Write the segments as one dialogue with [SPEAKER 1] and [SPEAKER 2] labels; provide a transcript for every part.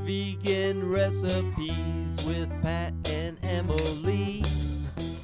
[SPEAKER 1] Vegan Recipes with Pat and Emily.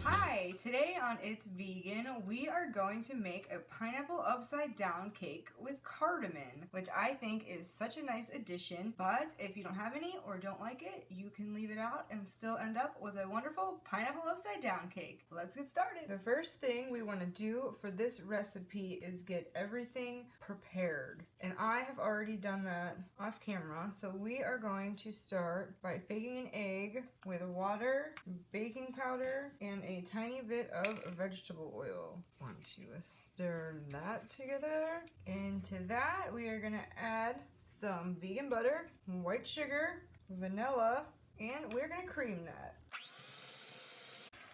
[SPEAKER 2] Hi, today on It's Vegan, we are going to make a pineapple upside down cake with cardamom, which I think is such a nice addition, but if you don't have any or don't like it, you can leave it out and still end up with a wonderful pineapple upside down cake. Let's get started. The first thing we want to do for this recipe is get everything prepared, and I have already done that off camera, so we are going to start by baking an egg with water, baking powder, and a tiny bit of vegetable oil. Want to stir that together. Into that, we are going to add some vegan butter, white sugar, vanilla, and we're going to cream that.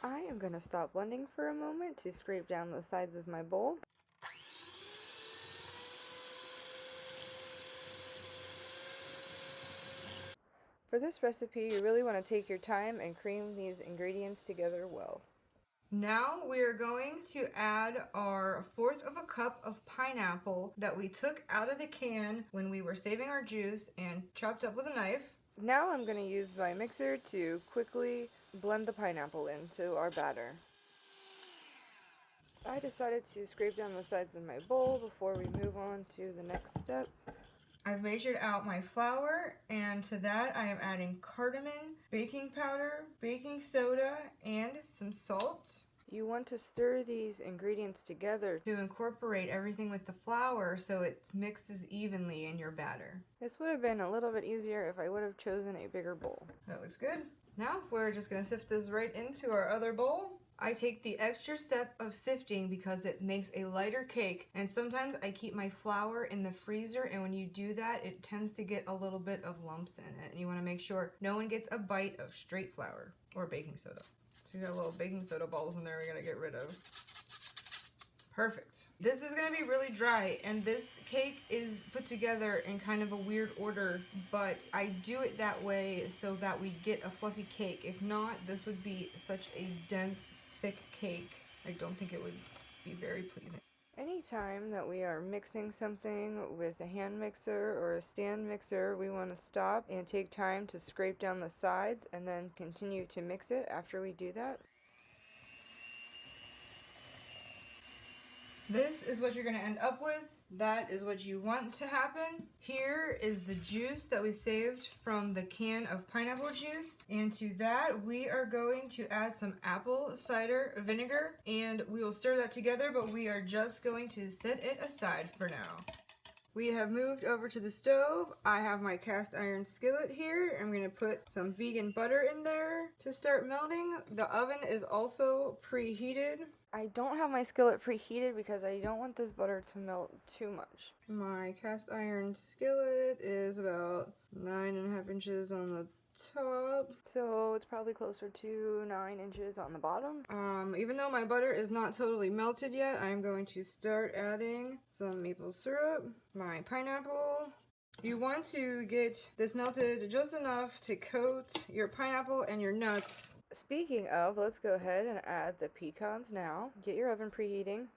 [SPEAKER 2] I am going to stop blending for a moment to scrape down the sides of my bowl. For this recipe, you really want to take your time and cream these ingredients together well. Now we are going to add our 1/4 of a cup of pineapple that we took out of the can when we were saving our juice and chopped up with a knife. Now I'm going to use my mixer to quickly blend the pineapple into our batter. I decided to scrape down the sides of my bowl before we move on to the next step. I've measured out my flour, and to that I am adding cardamom, baking powder, baking soda, and some salt. You want to stir these ingredients together to incorporate everything with the flour so it mixes evenly in your batter. This would have been a little bit easier if I would have chosen a bigger bowl. That looks good. Now we're just going to sift this right into our other bowl. I take the extra step of sifting because it makes a lighter cake, and sometimes I keep my flour in the freezer, and when you do that it tends to get a little bit of lumps in it, and you want to make sure no one gets a bite of straight flour or baking soda. So you got little baking soda balls in there we gotta get rid of. Perfect. This is gonna be really dry, and this cake is put together in kind of a weird order, but I do it that way so that we get a fluffy cake. If not, this would be such a dense, thick cake. I don't think it would be very pleasing. Anytime that we are mixing something with a hand mixer or a stand mixer, we want to stop and take time to scrape down the sides and then continue to mix it after we do that. This is what you're going to end up with. That is what you want to happen. Here is the juice that we saved from the can of pineapple juice. And to that, we are going to add some apple cider vinegar. And we will stir that together, but we are just going to set it aside for now. We have moved over to the stove. I have my cast iron skillet here. I'm going to put some vegan butter in there to start melting. The oven is also preheated. I don't have my skillet preheated because I don't want this butter to melt too much. My cast iron skillet is about 9.5 inches on the top, so it's probably closer to 9 inches on the bottom. Even though my butter is not totally melted yet, I'm going to start adding some maple syrup, my pineapple. You want to get this melted just enough to coat your pineapple and your nuts. Speaking of, let's go ahead and add the pecans now. Get your oven preheating.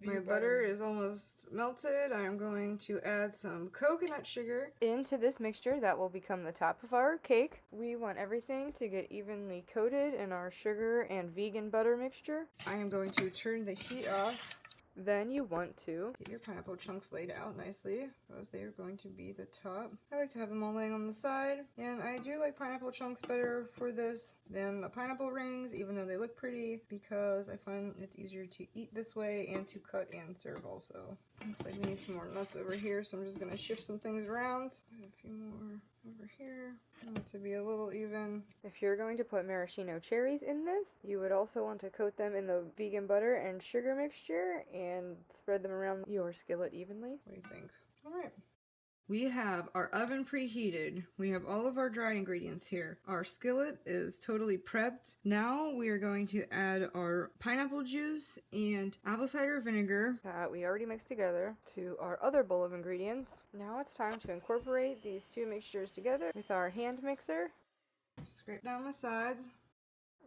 [SPEAKER 2] My butter is almost melted. I'm going to add some coconut sugar into this mixture that will become the top of our cake. We want everything to get evenly coated in our sugar and vegan butter mixture. I am going to turn the heat off. Then you want to get your pineapple chunks laid out nicely, because they are going to be the top. I like to have them all laying on the side, and I do like pineapple chunks better for this than the pineapple rings, even though they look pretty, because I find it's easier to eat this way and to cut and serve also. Looks like we need some more nuts over here, so I'm just going to shift some things around. Add a few more over here. I want it to be a little even. If you're going to put maraschino cherries in this, you would also want to coat them in the vegan butter and sugar mixture and spread them around your skillet evenly. What do you think? All right. We have our oven preheated. We have all of our dry ingredients here. Our skillet is totally prepped. Now we are going to add our pineapple juice and apple cider vinegar that we already mixed together to our other bowl of ingredients. Now it's time to incorporate these two mixtures together with our hand mixer. Scrape down the sides.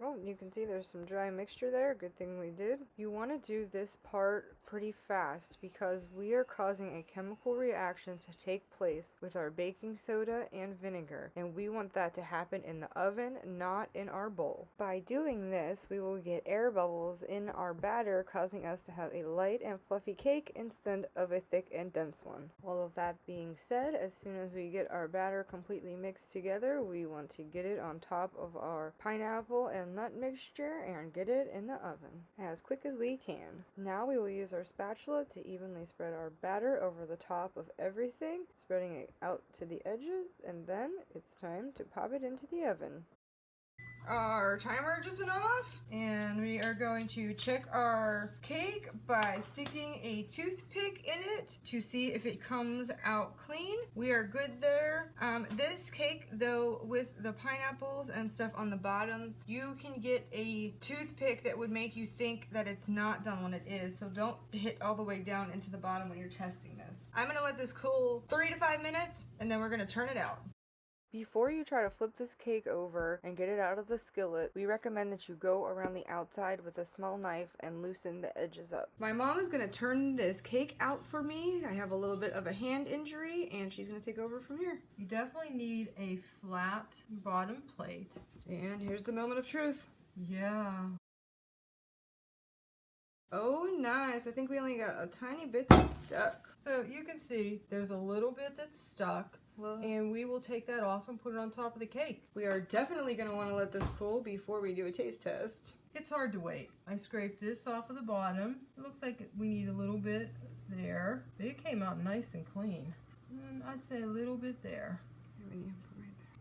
[SPEAKER 2] Oh, you can see there's some dry mixture there. Good thing we did. You want to do this part pretty fast because we are causing a chemical reaction to take place with our baking soda and vinegar, and we want that to happen in the oven, not in our bowl. By doing this, we will get air bubbles in our batter, causing us to have a light and fluffy cake instead of a thick and dense one. All of that being said, as soon as we get our batter completely mixed together, we want to get it on top of our pineapple and nut mixture and get it in the oven as quick as we can. Now we will use our spatula to evenly spread our batter over the top of everything, spreading it out to the edges, and then it's time to pop it into the oven. Our timer just went off, and we are going to check our cake by sticking a toothpick in it to see if it comes out clean. We are good there. This cake, though, with the pineapples and stuff on the bottom, you can get a toothpick that would make you think that it's not done when it is, so don't hit all the way down into the bottom when you're testing this. I'm gonna let this cool 3 to 5 minutes, and then we're gonna turn it out. Before you try to flip this cake over and get it out of the skillet, we recommend that you go around the outside with a small knife and loosen the edges up. My mom is going to turn this cake out for me. I have a little bit of a hand injury, and she's going to take over from here.
[SPEAKER 3] You definitely need a flat bottom plate.
[SPEAKER 2] And here's the moment of truth.
[SPEAKER 3] Yeah.
[SPEAKER 2] Oh, nice. I think we only got a tiny bit that's stuck.
[SPEAKER 3] So you can see there's a little bit that's stuck. And we will take that off and put it on top of the cake.
[SPEAKER 2] We are definitely going to want to let this cool before we do a taste test.
[SPEAKER 3] It's hard to wait. I scraped this off of the bottom. It looks like we need a little bit there, but it came out nice and clean. I'd say a little bit there.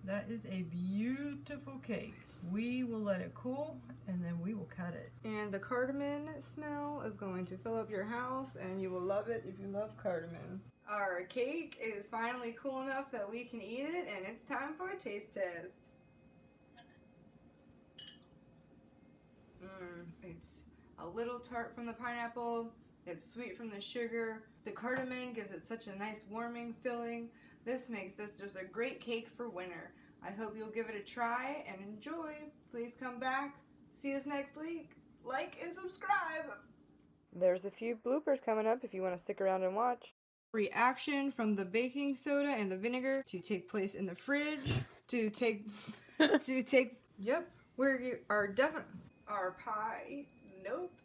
[SPEAKER 3] That is a beautiful cake. We will let it cool, and then we will cut it.
[SPEAKER 2] And the cardamom smell is going to fill up your house, and you will love it if you love cardamom. Our cake is finally cool enough that we can eat it, and it's time for a taste test. It's a little tart from the pineapple. It's sweet from the sugar. The cardamom gives it such a nice warming feeling. This makes this just a great cake for winter. I hope you'll give it a try and enjoy. Please come back. See us next week. Like and subscribe. There's a few bloopers coming up if you want to stick around and watch. Reaction from the baking soda and the vinegar to take place in the fridge yep, where you are definitely our pie. Nope.